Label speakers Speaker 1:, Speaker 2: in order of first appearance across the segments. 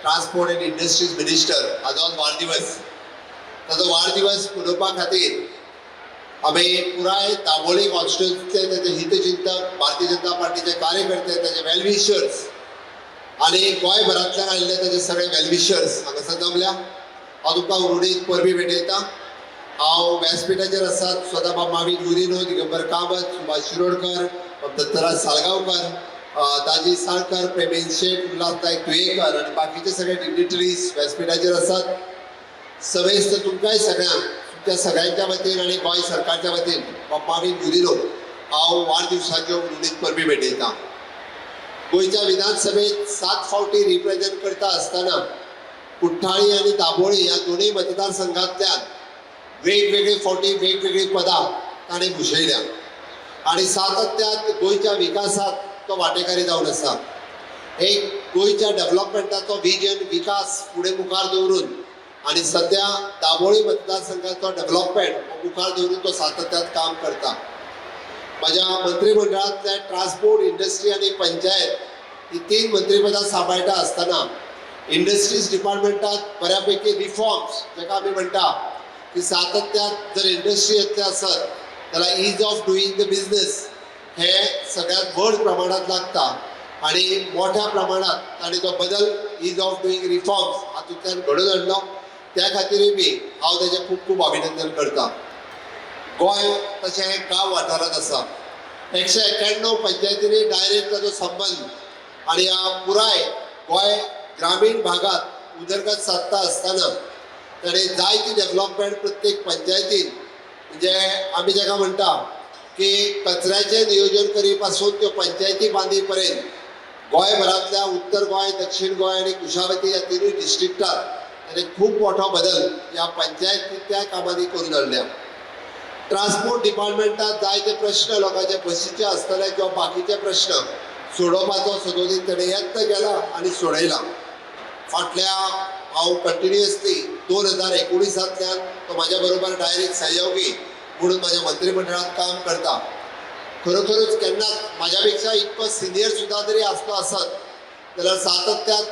Speaker 1: Transport end industries minister हाजो आज वाडदिवस. ताजो वाडदिवस मनोवपा खातीर आमी पुराय दाबोळी कॉन्स्टिट्युन्सीचे तेजे हितचिंतक, भारतीय जनता पार्टीचे कार्यकर्ते, तेजे वेलविशर्स आनी गोंयभरांतल्यान आयिल्ले तेजे सगळे वेलविशर्स हांगासर जमल्या. हांव तुमकां उर्डीत परबी भेटयता. हांव व्यासपीठाचेर आसात स्वता मावी गुदिनो, दिगंबर कामत, सुभाष शिरोडकर, दत्तराज साळगांवकर, ताजी साळकर, प्रेमीन शेठ, उल्हास नायक तुयेकर आनी बाकीचे सगळे डिग्निटरीज व्यासपीठाचेर आसात. समेस्त तुमकांय सगळ्यांक तुमच्या सगळ्यांच्या वतीन आनी गोंय सरकारच्या वतीन मावी गुदिनो हांव वाडदिवसाच्यो उर्डीत परबी भेटयता. गोंयच्या विधानसभेत 7 फावटी रिप्रेझेंट करता आसतना कुठ्ठाळी आनी दाबोळी ह्या दोनूय मतदारसंघांतल्यान वेगवेगळे फावटी वेगवेगळी पदां ताणें भुशयल्या आनी सातत्यान गोंयच्या विकासात तो वांटेकारी जावन आसा. एक गोंयच्या डेव्हलपमेंटाचो विजन, विकास फुडें मुखार दवरून आनी सध्या दाबोळी मतदारसंघाचो डेव्हलपमेंट मुखार दवरून तो सातत्यान काम करता. माझ्या मंत्रिमंडळांतले ट्रान्सपोर्ट, इंडस्ट्री आनी पंचायत ही 3 मंत्रिपदां सांबाळटा आसतना इंडस्ट्रीज डिपार्टमेंटात बऱ्यापैकी रिफॉर्म्स जाका आमी म्हणटा की सातत्यान जर इंडस्ट्री येतले आसत जाल्यार ईज ऑफ डुईंग द बिझनेस हे सगळ्यात व्हड प्रमाणात लागता आनी मोठ्या प्रमाणात ताणें तो बदल ईज ऑफ डुईंग रिफॉर्म्स हातूंतल्यान घडोवन हाडलो. त्या खातीरूय बी हांव तेजें खूब खूब अभिनंदन करता. गोंय तशें गांव वाठारांत आसा. 191 पंचायतींनी डायरेक्ट ताजो संबंध आनी ह्या पुराय गोंय ग्रामीण भागात उदरगत साधता आसतना ताणें जायती डेव्हलपमेंट प्रत्येक पंचायतीन म्हणजे आमी जाका म्हणटा की कचऱ्याचें नियोजन करी पासून त्यो पंचायती बांदी पर्यंत गोंयभरांतल्या उत्तर गोंय, दक्षिण गोंय आनी कुशावती ह्या 3 डिस्ट्रिक्टात ताणें खूब मोठो बदल ह्या पंचायतींतल्या कामांनी करून हाडल्या. ट्रान्सपोर्ट डिपार्टमेंटात जायते प्रश्न लोकांचे बसीचे आसतले किंवा बाकीचे प्रश्न सोडोवपाचो सदोदीत ताणें यत्न केला आनी सोडयला. फाटल्या हांव कंटिन्युअसली 2019तल्यान तो म्हाज्या बरोबर डायरेक्ट सहयोगी म्हणून म्हाज्या मंत्रिमंडळात काम करता. खरोखरूच केन्नाच म्हाज्या पेक्षा इतको सिनियर सुद्दां जरी आसलो आसत जाल्यार सातत्यान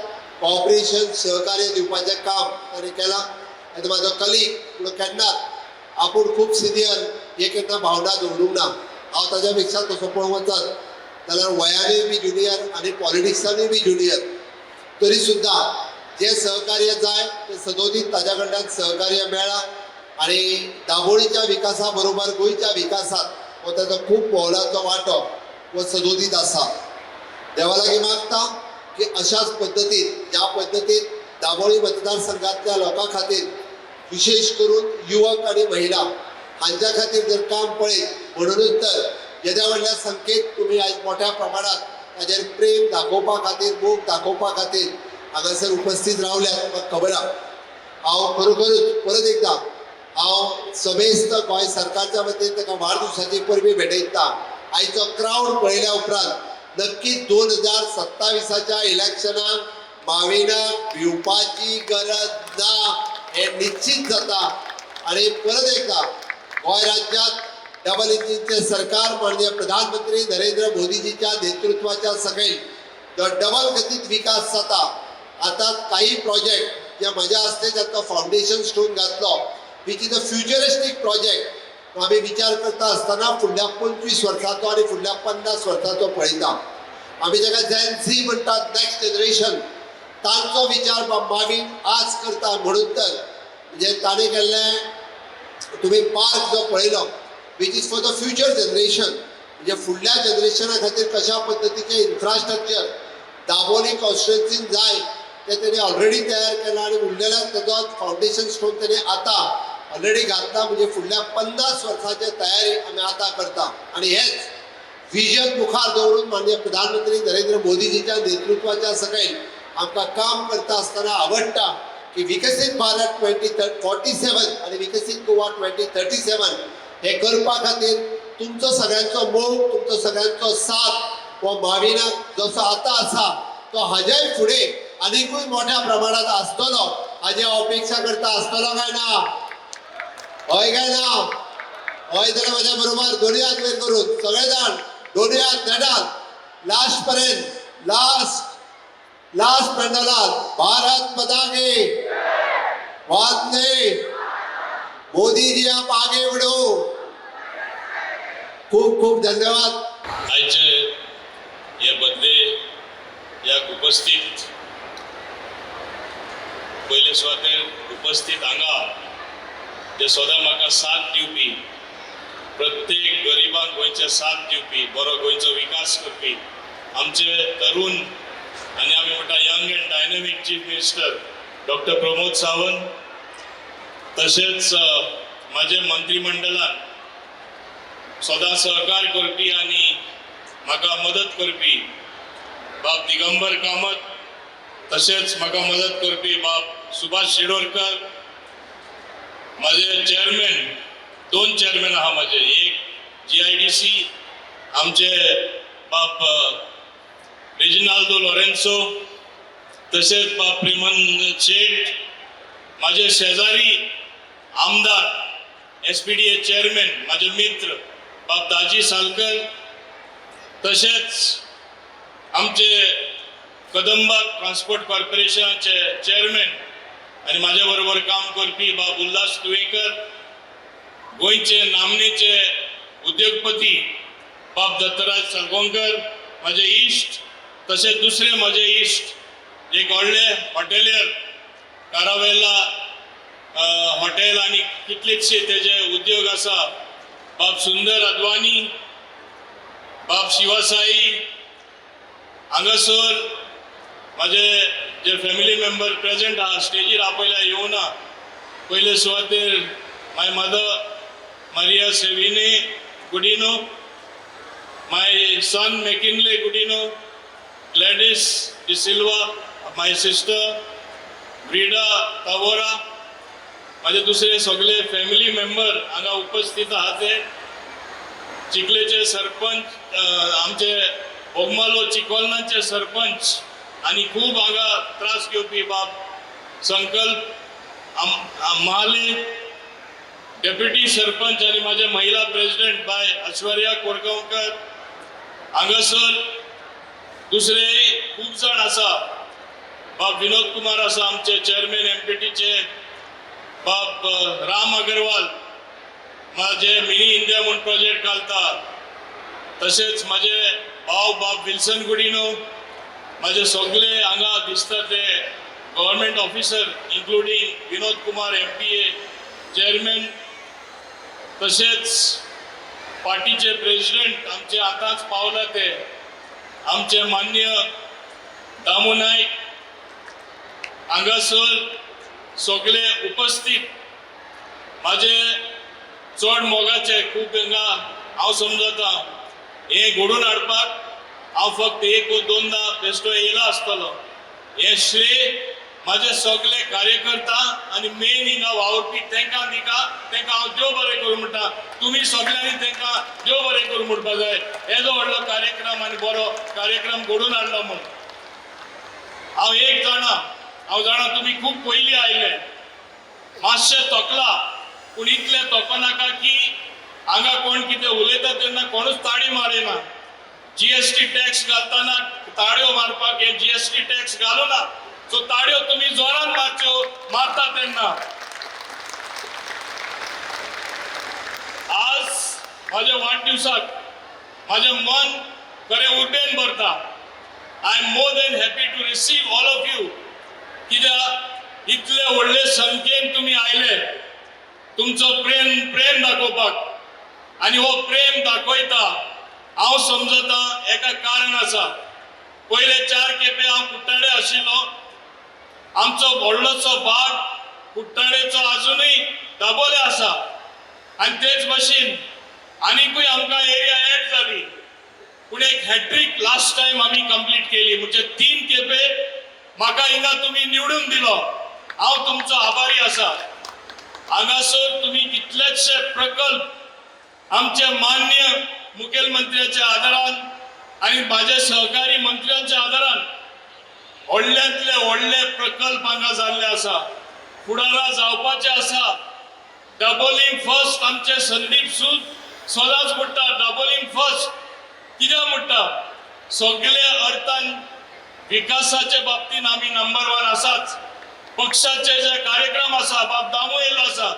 Speaker 1: कॉपरेशन, सहकार्य दिवपाचें काम ताणें केलां. आनी म्हाजो कलीग म्हणून केन्नाच आपूण खूब सिनियर हे केन्ना भावना दवरूंक ना. हांव ताच्या पेक्षा तसो पळोवंक वचत जाल्यार वयानूय बी ज्युनियर आनी पॉलिटिक्सानूय बी ज्युनियर. तरी सुद्दां जे सहकार्य जाय ते सदोदीत ताच्या कडल्यान सहकार्य मेळ्ळां आनी दाबोळीच्या विकासा बरोबर गोंयच्या विकासात हो ताचो खूब मोलाचो वांटो हो सदोदीत आसा. देवा लागीं मागता की अशाच पद्दतीन ज्या पद्दतीन दाबोळी मतदारसंघांतल्या लोकां खातीर विशेष करून युवक आनी महिला हांच्या खातीर जर काम पळयत म्हणूनच तर येद्या व्हडल्या संख्येत तुमी आयज मोठ्या प्रमाणात ताचेर प्रेम दाखोवपा खातीर, मोग दाखोवपा खातीर हांगासर उपस्थित रावल्यात म्हाका खबर आहा. हांव खरोखरूच परत एकदां हांव समेस्त गोंय सरकारच्या वतीन ताका वाडदिवसाची परबी भेटयता. आयचो क्रावड पळयल्या उपरांत नक्कीच 2027च्या इलेक्शनाक माविनाक भिवपाची गरज ना हे निश्चित जाता. आनी परत एकदां गोंय राज्यात डबल इंजिनचे सरकार माननीय प्रधानमंत्री नरेंद्र मोदीजीच्या नेतृत्वाच्या सकयल जो डबल गतीत विकास जाता. आता काही प्रोजेक्ट जे म्हज्या हस्ते जाता फाउंडेशन स्टोन घातलो विच इज अ फ्युचरिस्टीक प्रोजेक्ट आमी विचार करता आसतना फुडल्या 25 वर्सांचो आनी फुडल्या 50 वर्सांचो पळयता. आमी जाका जेन झी म्हणटात, नेक्स्ट जनरेशन, तांचो विचार मागीर आज करता. म्हणून तर म्हणजे ताणें केल्लें तुमी पार्क जो पळयलो which is for the future generation म्हणजे फुडल्या जनरेशना खातीर कशा पद्दतीचें इन्फ्रास्ट्रक्चर दाबोळी कॉन्स्टिट्युएन्सीन जाय ते तेणें ऑलरेडी तयार केलां आनी उरलेल्या ताजो फाउंडेशन स्टोन तेणें आतां ऑलरेडी घातला. म्हणजे फुडल्या 50 वर्सांची तयारी आमी आतां करता. आनी हेच विजन मुखार दवरून माननीय प्रधानमंत्री नरेंद्र मोदीजीच्या नेतृत्वाच्या सकयल आमकां काम करता आसतना आवडटा की विकसीत भारत 2047 आनी विकसीत गोवा 2037 हे करपा खातीर तुमचो सगळ्यांचो मोग, तुमचो सगळ्यांचो साथ हो माविनाक जसो आतां आसा तो हाजेय फुडें आनीकूय मोठ्या प्रमाणात आसतलो हाजी अपेक्षा करता. आसतलो काय ना? हय काय ना? हय जाल्यार म्हज्या बरोबर दोनूय हात वयर करून सगळे जाण दोनूय हात नेटात लास्ट पर्यंत, लास्ट लास्ट पेंडलात भारत माता की वंदे मोदी जी आप आगे बढ़ो. खूप खूप धन्यवाद.
Speaker 2: आयचे हे बदले याक उपस्थित पयले सुवातेर उपस्थित हांगा जे सदां म्हाका साथ दिवपी प्रत्येक गरिबांक गोंयचे साथ दिवपी बरो गोंयचो विकास करपी आमचे तरुण आनी आमी म्हणटा young end dynamic chief minister doctor Pramod Sawant तशेंच म्हाजे मंत्रिमंडलान सदां सहकार करपी आनी म्हाका मदत करपी बाब दिगंबर कामत तशेंच म्हाका मदत करपी बाब सुभाष शिरोडकर माझे चेअरमॅन दोन चेअरमॅन आहा माझे एक GIDC आमचे बाब रेजिनाल्डो लॉरेन्सो तसेच बाब प्रेमन शेठ माझे शेजारी आमदार SPDA चेअरमॅन माझे मित्र बाब दाजी सालकर तसेच आमचे कदंबा ट्रान्सपोर्ट कॉर्पोरेशनचे चेअरमॅन आणि माझ्या बरोबर काम करपी बाब उल्हास तुवेकर गोंयचे नामनेचे उद्योगपती बाब दत्तराज सालगांवकर माझे इश्ट तसेच दुसरे माझे इश्ट एक व्हडले हॉटेलियर कारावेला हॉटेल आणि कितलेशे तेजे उद्योग आसा बाब सुंदर अद्वानी बाब शिवासाई हांगासर माझे जे फॅमिली मेंबर प्रेजेंट आहा स्टेजीर आपयल्या येवना पयले सुवातेर माय मदर मारिया सेविने Godinho my son McKinley Godinho Gladys D'Silva my sister Brida Tavora माझे दुसरे सगळे फॅमिली मेंबर हांगा उपस्थित आहात ते चिखलेचे सरपंच आमचे बोगमालो चिकोलनाचे सरपंच आणि खूप हांगा त्रास घेवपी बाब संकल्प महाले डेप्युटी सरपंच आणि माझे महिला प्रेसिडेंट बाय ऐश्वर्या कोरगांवकर हांगासर दुसरे खूप जण आसा बाब विनोद कुमार आसा आमचे चेअरमॅन MPTचे बाब राम अग्रवाल माझे मिनी इंडिया म्हणून प्रोजेक्ट घालता तसेच माझे भाव बाब विल्सन गुडिनो माझे सगळे हांगा दिसता ते government officer including Vinod Kumar MPA chairman तसेच पार्टीचे प्रेसिडेंट आमचे आतांच पावला ते आमचे मान्य दामू नाईक हांगासर सगळे उपस्थित माझे चड मोगाचे खूप हांगा हांव समजता हे घडून हाडपाक हांव फक्त एक वा दोनदा बेश्टो येयला आसतलो हे श्रेय माझे सगळे कार्यकर्ता आणि मेन हिंगा वावरपी तांकां हांव देव बरें करूं म्हणटा तुमी सगळ्यांनी तांकां देव बरें करूं म्हणपा जाय येदो व्हडलो कार्यक्रम आनी बरो कार्यक्रम घडून हाडलो म्हूण हांव एक जाणा तुमी खूब पयलीं आयले मातशें तोकला पूण इतलें तोकनाका की हांगा कोण कितें उलयता तेन्ना कोणूच ताळी मारिना GST टॅक्स घालतना ताळयो मारपाक हे GST टॅक्स घालू ना सो ताळयो तुम्ही जोरान मारच्यो मारता तेन्ना आज माझ्या वाढदिवसाक माझे मन खरें उर्बेन भरता I am more than happy to receive all of you कित्याक इतले व्हडले संख्येन तुम्ही आयले तुमचो प्रेम दाखोवपाक आणि हो प्रेम दाखयता हांव समजता एका कारण आसा पयले 4 खेपे हांव कुट्टाडे आशिल्लो आमचो व्हडलोसो भाग कुट्टाडेचो अजूनही दाबोले आसा आणि तेच भाशेन आनीकूय आमकां एरिया एड जाली पूण एक हॅट्रिक लास्ट टाइम आमी कंप्लीट केली म्हणजे 3 खेपे म्हाका हिंगा तुम्ही निवडून दिलो हांव तुमचो आभारी आसा हांगासर तुम्ही कितलेशे प्रकल्प आमचे मान्य मुखेलमंत्र्याच्या आदारान आणि माझे सहकारी मंत्र्यांच्या आदारान व्हडल्यांतले व्हडले प्रकल्प हांगा जाल्ले आसा फुडारा जावपाचे आसा डबलिंग फर्स्ट आमचे संदीप सूद सदांच म्हणटा डबलिंग फर्स्ट कित्याक म्हणटा सगळे अर्थान विकासाच्या बाबतीत आम्ही नंबर 1 असाच. पक्षाचे जे कार्यक्रम असा बाब दामू येयलो आसा,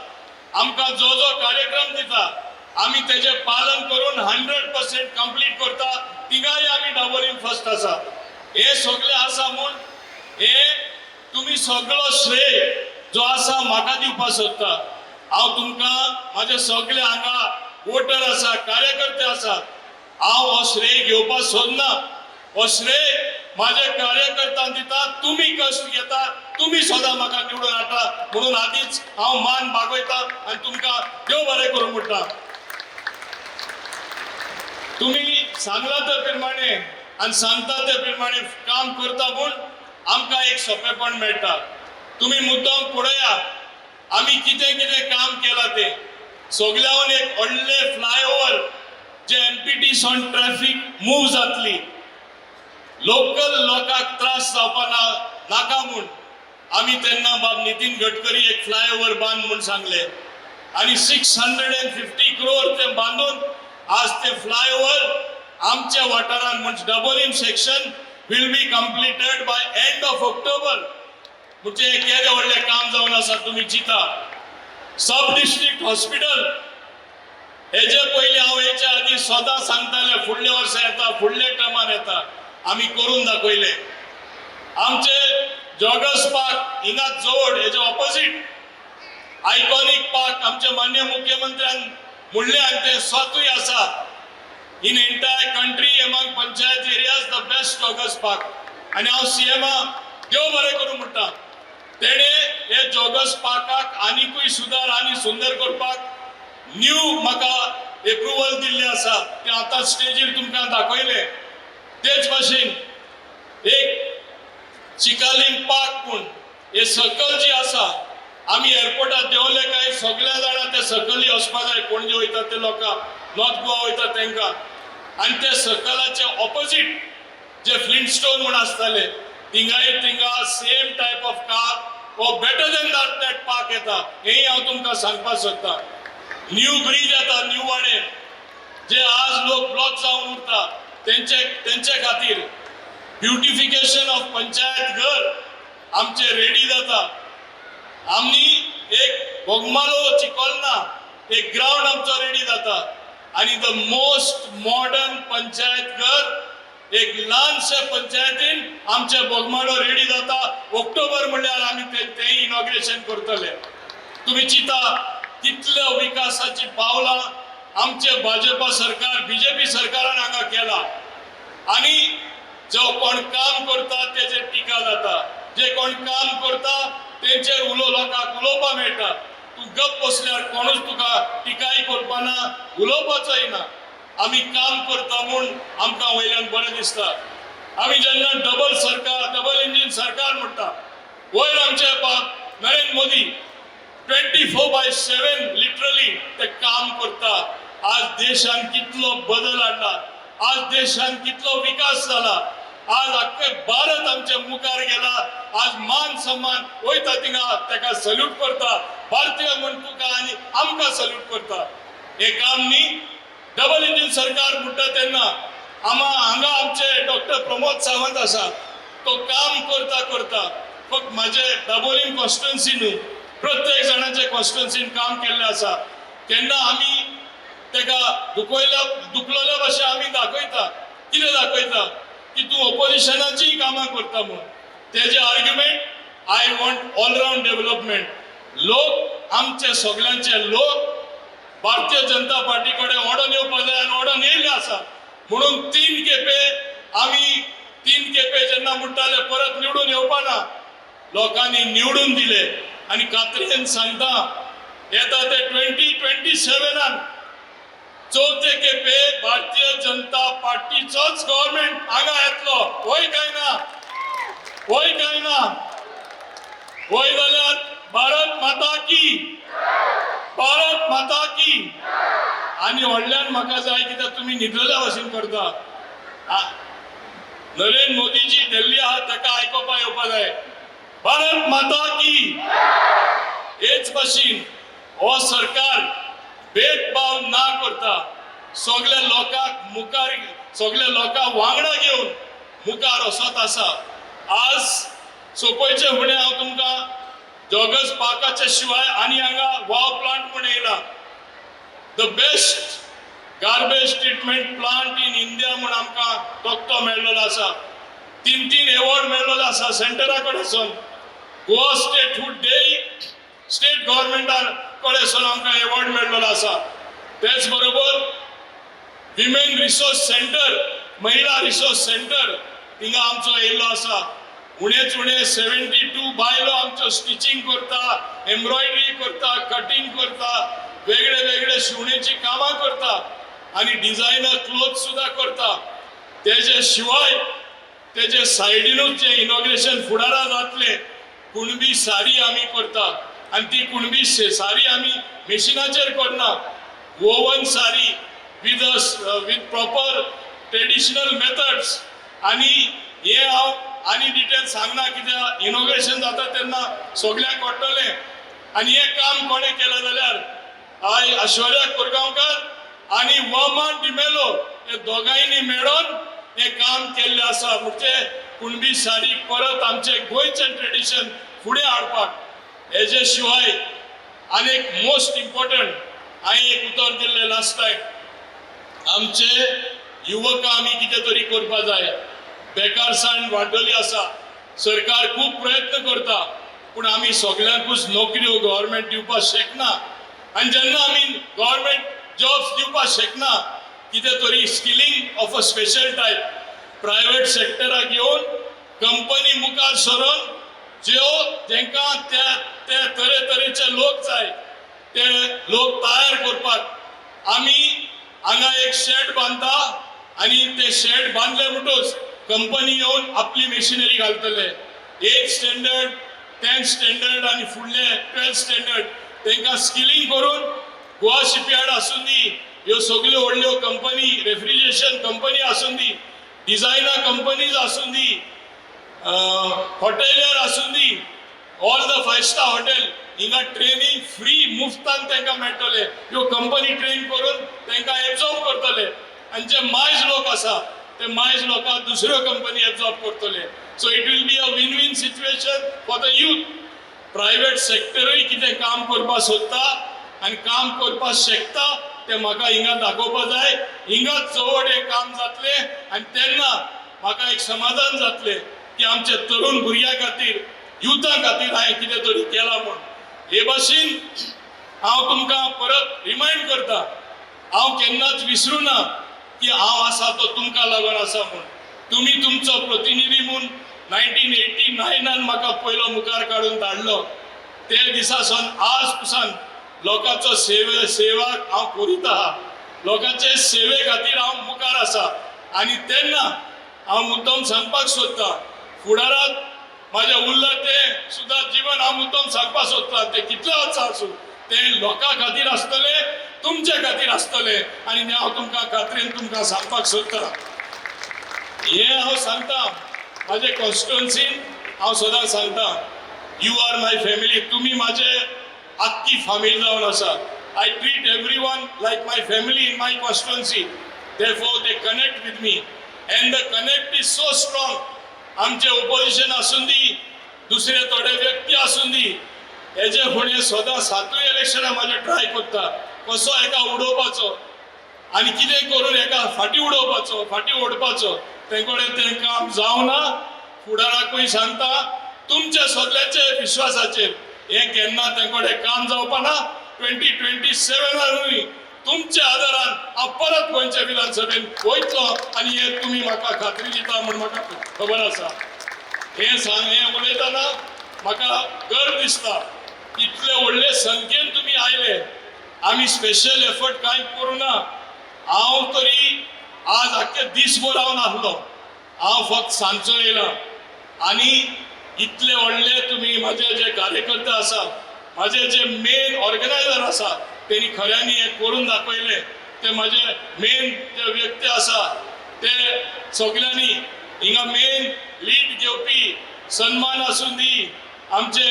Speaker 2: आमकां जो जो कार्यक्रम दिता आम्ही त्याचे पालन करून 100% कंप्लीट करता. तिगाय आम्ही डबल फर्स्ट आसा. हे सगळे आसा म्हूण हे तुम्ही सगळो श्रेय जो आसा म्हाका दिवपाक सोदता. हांव तुमकां माझे सगळे हांगा वोटर आसा, कार्यकर्ते आसा, हांव हो श्रेय घेवपाक सोदना. हो श्रेय माझे कार्यकर्त्यांक दिता. तुम्ही कष्ट घेता, तुम्ही सदां म्हाका निवडून हाडटा म्हणून आदीच हांव मान बागयता आनी तुमकां देव बरें करूं म्हणटा. तुम्ही सांगला त्या प्रमाणे आणि सांगता त्या प्रमाणे काम करता म्हूण आमकां एक सोपेपण मेळटा. तुम्ही मुद्दाम पळया आम्ही कितें कितें काम केलां ते. सगळ्याहून एक व्हडले फ्लायओव्हर जे एमपीटीस ऑन ट्रॅफिक मूव जातली, लोकल लोकांक त्रास जावपा नाका म्हूण आम्ही तेन्ना बाब नितीन गडकरी एक फ्लायओव्हर बांद म्हूण सांगले आणि 650 crore ते बांदून आज ते फ्लायओव्हर आमच्या वाठारान म्हणजे double section will be completed by end of October. म्हणजे केदे व्हडले काम जावन आसा तुम्ही चिता. सब डिस्ट्रिक्ट हॉस्पिटल हेजे पयलीं हांव हेच्या आदी सदां सांगताले फुडले वर्सा येता, फुडले टर्मान येता. आमी करून दाखयले. आमचे जॉगर्स पार्क हिंगा जोड हेजे ऑपोजिट आयकॉनिक पार्क आमचे माननीय मुख्यमंत्र्यान म्हणले आनी ते स्वतूय आसा. In entire country among panchayat areas the best joggers park. आनी हांव सीएमा देव बरें करूं म्हणटा. तेणे हे जॉगर्स पार्काक आनीकूय सुदार आनी सुंदर करपाक न्यू म्हाका एप्रुवल दिल्ले आसा. ते आतां स्टेजीर तुमकां दाखयले. तेच भाशेन एक चिकालिंग पार्क म्हूण हे सकल जी आसा आमी एअरपोर्टार देंवले काय सगळ्या जाणां ते सकली वचपा जाय. पणजे वयता ते लोकां, नॉर्थ गोवा वयता तांकां. आनी ते सकलाचे ऑपोजीट जे फ्लिंटस्टोन म्हूण आसताले थिंगा same type of car or better than that park येता. हेय हांव तुमकां सांगपाक सोदता. न्यू ब्रिज येता न्यू वाडे जे आज लोक ब्लॉक जावन उरता तेंचे खातीर ब्युटिफिकेशन ऑफ पंचायत घर आमचे रेडी जाता. आम्ही एक बोगमालो चिकोलना एक ग्राउंड आमचो रेडी जाता आणि द मोस्ट मॉडर्न पंचायत घर एक ल्हानशे पंचायतीन आमचे बोगमालो रेडी जाता. ऑक्टोबर म्हणल्यार आम्ही ते इनॉग्रेशन करतले. तुम्ही चिता कितल्या विकासाची पावलां आमचे भाजपा सरकार बीजेपी सरकारान हांगा केला. आणि जो कोण काम करता तेजे टिका जाता. जे कोण काम करता तेंचेर लोकांक उलोवपा मेळटा. तू गप बसल्यार कोणूच तुका टिकाय करपाना, उलोवपाचोय ना. आमी काम करता म्हूण आमकां वयल्यान बरें दिसता. आमी जेन्ना डबल सरकार, डबल इंजिन सरकार म्हणटा, वयर आमचे बाब नरेंद्र मोदी 24/7 लिटरली ते काम करता. आज देशान कितलो बदल हाडला, आज देशान कितलो विकास जाला, आज अख्खे भारत आमचे मुखार गेला. आज मान सन्मान वयता थिंगा ताका सल्यूट करता. भारतीय म्हूण तुका आनी आमकां सल्यूट करता. हे काम न्ही डबल इंजिन सरकार म्हणटा तेन्ना हांगा आमचे डॉक्टर प्रमोद सावंत आसा. तो काम करता फक्त म्हाजे दाबोलीम कॉन्स्टिट्युएन्सी न्हू प्रत्येक जाणांचे कॉन्स्टिट्युएन्सीन काम केल्लें आसा. तेन्ना आमी ताका दुखलेल्या भाशेन आमी दाखयता. कितें दाखयता की तूं ऑपोजिशनाचीय कामां करता म्हूण. तेजे argument I want all round development. लोक आमचे सगळ्यांचे लोक भारतीय जनता पार्टी कडेन ओडून येवपाक जाय आनी ओडून येयले आसा. म्हणून 3 खेपे जेन्ना म्हणटाले परत निवडून येवपाना, लोकांनी निवडून दिले. आनी खात्रेन सांगता येता ते 2027 चौथे खेपे भारतीय जनता पार्टीचोच गव्हर्नमेंट हांगा येतलो. होय काय ना? होय काय ना? होय जाल्यार भारत माता की, भारत माता की. आनी व्हडल्यान म्हाका जाय कित्याक तुमी न्हिदलेल्या भशेन करता. नरेंद्र मोदीजी दिल्ली आहा ताका आयकोपा येवपा जाय भारत माता की. हेच भाशेन हो सरकार भेदभाव ना करता सगळ्या लोकांक मुखार, सगळ्या लोकांक वांगडा घेवन मुखार वचत आसा. आज सोपयचे फुडें हांव तुमकां जॉगर्स पार्काचे शिवाय आनी हांगा वाव प्लांट म्हूण येयला. The best garbage treatment plant in India म्हूण आमकां तोक्तो मेळ्ळलो आसा. 3 एवॉर्ड मेळ्ळलो आसा सेंटरा कडसून. Goa state food day state गव्हर्मेंटा कडसून आमकां एवॉर्ड मेळ्ळलो आसा. तेच बरोबर विमेन रिसोर्स सेंटर महिला रिसोर्स सेंटर थिंगा आमचो येयल्लो आसा. उणेच उणे 72 बायलो आमच्यो स्टिचिंग करता, एम्ब्रॉयडरी करता, कटिंग करता, वेगळे वेगळे शिवणेची कामां करता आणि डिझायनर क्लोथ सुद्धा करता. तेजे शिवाय तेजे सायडीनूच जे इनॉग्रेशन फुडारा जातले कुणबी सारी आमी करता आणि ती कुणबी सारी आमी मेशिनाचेर करना. वोवन सारी with proper traditional methods आणि हे हांव आनी डिटेल सांगना कित्याक इनॉग्रेशन जाता तेन्ना सगळ्यांक कळटलें. आणि हे काम कोणें केलें जाल्यार आय ऐश्वर्या कोरगांवकर आणि वमान डिमेलो हे दोगांयनी मेळून हे काम केल्लें आसा. म्हणजे कुणबी साडी परत आमचे गोंयचें ट्रेडिशन फुडें हाडपाक. हेजे शिवाय आनीक मोस्ट इम्पॉर्टंट हांवें एक उतर दिल्लें लास्ट टायम. आमचे युवकां आमी कितें तरी करपा जाय. बेकारसाण वाडलेली आसा. सरकार खूब प्रयत्न करता पूण आमी सगळ्यांकूच नोकऱ्यो गव्हर्मेंट दिवपाक शकना. आनी जेन्ना आमी गव्हर्मेंट जॉब्स दिवपाक शकना कितें तरी skilling of a special type private सेक्टराक घेवन कंपनी मुखार सरून जेंकां ते तरेतरेचे लोक जाय ते लोक तयार करपाक आमी हांगा एक शेड बांदता आणि ते शेड बांधले म्हणटच कंपनी येवन आपली मेशिनरी घालतले. 8th स्टँडर्ड 10th स्टँडर्ड आणि फुडले 12th स्टँडर्ड तांकां स्किलिंग करून गोवा शिपयार्ड आसूं दी, ह्यो सगळ्यो व्हडल्यो कंपनी, रेफ्रिजरेशन कंपनी आसूं दी, डिझायनर कंपनीज आसूं दी, हॉटेलियर आसूं दी, ऑल द 5-star हॉटेल हिंगा ट्रेनिंग फ्री मुफ्तान तांकां मेळटले. ह्यो कंपनी ट्रेन करून तांकां एब्झॉर्ब करतले आनी जे मायज लोक आसा ते मायज लोकांक दुसऱ्यो कंपनी एब्झॉर्ब करतले. So it will be a win win situation for the youth. Private सेक्टरूय कितें काम करपाक सोदता आनी काम करपाक शकता ते म्हाका हिंगा दाखोवपा जाय. हिंगाच जवळ हे काम जातले आनी तेन्ना म्हाका एक समाधान जातले की आमचे तरुण भुरग्यां खातीर युथा खातीर हांवें कितें तरी केलां म्हूण. हे भाशेन हांव तुमकां परत रिमाइंड करता, हांव केन्नाच विसरूं ना की हांव आसा तो तुमकां लागून आसा म्हूण. तुमी तुमचो प्रतिनिधी म्हूण 1989 म्हाका पयलो मुखार काडून धाडलो. ते दिसासून आज पसून लोकांचो सेवाक हांव करीत आहा. लोकांचे सेवे खातीर हांव मुखार आसा आनी तेन्ना हांव मुद्दम सांगपाक सोदता फुडाराक माझ्या उरलं ते सुद्धा जीवन हांव मुद्दम सांगपाक सोदता. ते कितले वर्स आसूं ते लोकां खातीर आसतले, तुमचे खातीर आसतले आनी हांव तुमकां खात्रेन तुमकां सांगपाक सोदता. हे हांव सांगता माझे कॉन्स्टिट्युएन्सीन हांव सदां सांगता यू आर माय फॅमिली. तुम्ही माझे आख्खी फामील जावन आसा. I treat everyone like my family in my constituency. Therefore they connect with me and the connect is so strong. आमचे ओपोजिशन आसूं दी, दुसरे थोडे व्यक्ती आसूं दी, हेजे फुडें सदां 7 इलेक्शनां म्हाजे ट्राय करता कसो एका उडोवपाचो आनी कितें करून एका फाटी उडोवपाचो, फाटी ओडपाचो. तेंकोडे तें काम जावना. फुडाराकूय सांगता तुमचे सगळ्याचे विश्वासाचेर हें केन्ना तेंकोडे काम जावपाना. 2027 तुमच्या आदारान हांव परत गोंयच्या विधानसभेन वयतलो आनी हे तुमी म्हाका खात्री दिता म्हूण म्हाका खबर आसा. हें उलयतना म्हाका गर्व दिसता. इतले व्हडले संख्येन तुमी आयले. आमी स्पेशल एफर्ट कांय करूं ना. हांव तरी आज आख्खे दीसभर हांव नासलो. हांव फक्त सांजचो येयला आनी इतले व्हडले तुमी म्हाजे जे कार्यकर्ते आसा, म्हाजे जे मेन ऑर्गनायझर आसा तेणी खऱ्यांनी हे करून दाखयले. ते म्हाजे मेन जे व्यक्ती आसा ते सगळ्यांनी हिंगा मेन लीड घेवपी सन्मान आसूं दी, आमचे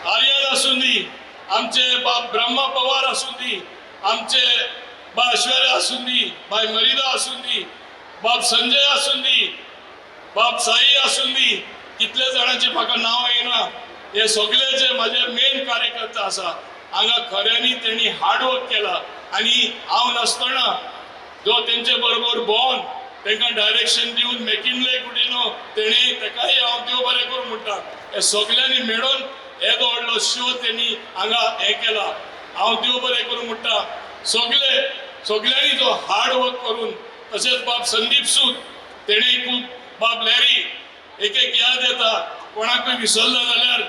Speaker 2: आर्यन आसूं दी, आमचे बाब ब्रह्मा पवार आसूं दी, आमचे बा ऐश्वर्या आसूं दी, बाय मरिदा आसूं दी, बाब संजय आसूं दी, बाब साई आसून दी कितले जाणांचे म्हाका नांव येना हे सगळे जे माझे मेन कार्यकर्ता आसा हांगा खऱ्यांनी तेणी हार्डवर्क केला आनी हांव नासतना जो तेंचे बरोबर भोवन तांकां डायरेक्शन दिवन मॅकिनले कुडिनो तेणी ताकाय हांव देव बरें करूं म्हणटा हे सगळ्यांनी मेळून येदो व्हडलो शो तेणी हांगा हें केला हांव देव बरें करूं म्हणटा सगळ्यांनी जो हार्ड वर्क करून तशेंच बाब संदीप सूद तेणेय खूब बाब लॅरी एक याद येता कोणाकूय विसरलो जाल्यार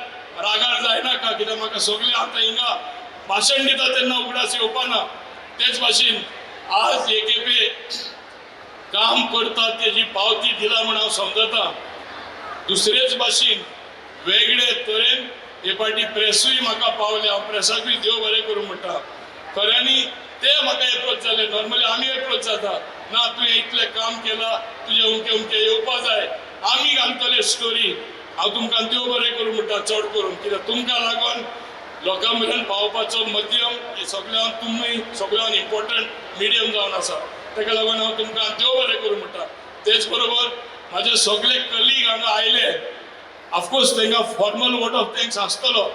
Speaker 2: रागार जायनाका कित्याक म्हाका सगळे आतां हिंगा भाशण दिता तेन्ना उगडास येवपाना तेच भाशेन आज एकेपे काम करता तेजी पावती दिला म्हण हांव समजता दुसरेच भाशेन वेगळे तरेन हे फाटी प्रेसूय म्हाका पावले हांव प्रेसाकूय देव बरें करूं म्हणटा खऱ्यांनी ते म्हाका एप्रोच जाले नॉर्मली आमी एप्रोच जाता ना तुवें इतलें काम केलां तुजें उमकें येवपा जाय आमी घालतले स्टोरी हांव तुमकां देव बरें करूं म्हणटा चड करून कित्याक तुमकां लागून लोकां मेरेन पावपाचो मध्यम हे सगळ्यान तुमी सगळ्यान इम्पॉर्टंट मिडियम जावन आसा ताका लागून हांव तुमकां देव बरें करूं म्हणटा तेच बरोबर म्हाजे सगळे कलीग हांगा आयले ऑफकोर्स तांकां फॉर्मल वोट ऑफ थँक्स आसतलो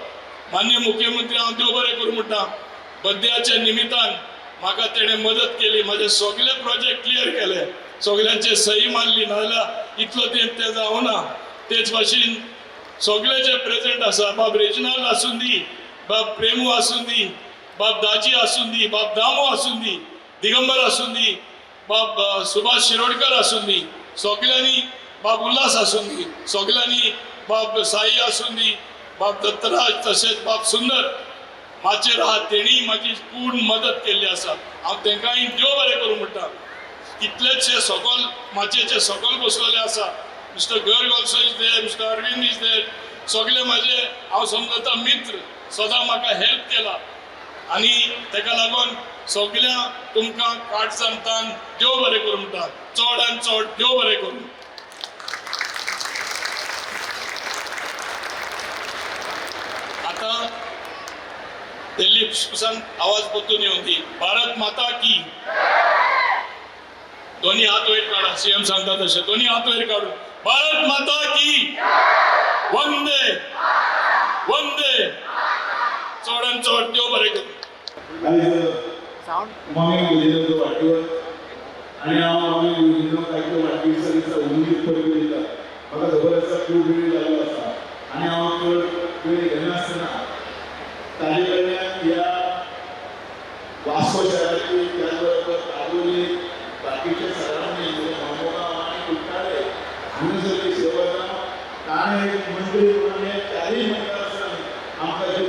Speaker 2: मान्य मुख्यमंत्री हांव देव बरें करूं म्हणटा बड्डेच्या निमित्तान म्हाका तेणें मदत केली म्हाजे सगळे प्रोजेक्ट क्लियर केले सगळ्यांचे सही मारली नाजाल्यार इतलो ते जावना तेच भाशेन सगळे जे प्रेझेंट आसा बाब रेजनाल्ड आसून दी बाब प्रेमू आसून दी बाब दाजी आसून दी बाब दामो आसून दी दिगंबर आसून दी बाब सुभाष शिरोडकर आसून दी सगळ्यांनी बाब उल्हास आसून दी सगळ्यांनी बाब साई आसून दी बाब दत्तराज तशेंच बाब सुंदर माचेर आहा तेणी म्हाजी पूर्ण मदत केल्ली आसा हांव तांकांय देव बरें करूं म्हणटा कितलेशे सकल माचयेचे सकल बसलेले आसा Mister Garg also is there Mister Arvind is there सगळे म्हाजे हांव समजता मित्र सदां म्हाका हेल्प केला आनी ताका लागून सगळ्या तुमकां काडसांतान देव बरें करूं म्हणटा चड आनी चड देव बरें करूं आतां दिल्ली पासून आवाज परतून येवन दी भारत माता की दोन्ही हात वयर काढा सीएम सांगता तशें दोन्ही हात वयर काढून भारत माता की वंदे वंदे चड आनी चड देव बरें करूं
Speaker 3: मागीर उलयलो वाटेवर आनी हांव मागीर उलयलो कांय वाटेर उमेद पडली दिता म्हाका खबर आसा खूब वेळ जाल्लो आसा आनी हांव चड वेळ घेनासतना ताजे कडल्यान ह्या वास्को शहराची त्याच बरोबर काबोली बाकीचे सरावंडींग मडगांव आनी कुट्टाळे हांगासरली सेवा जावन ताणें एक मंत्री म्हणून चारय मंडळां आमकां जे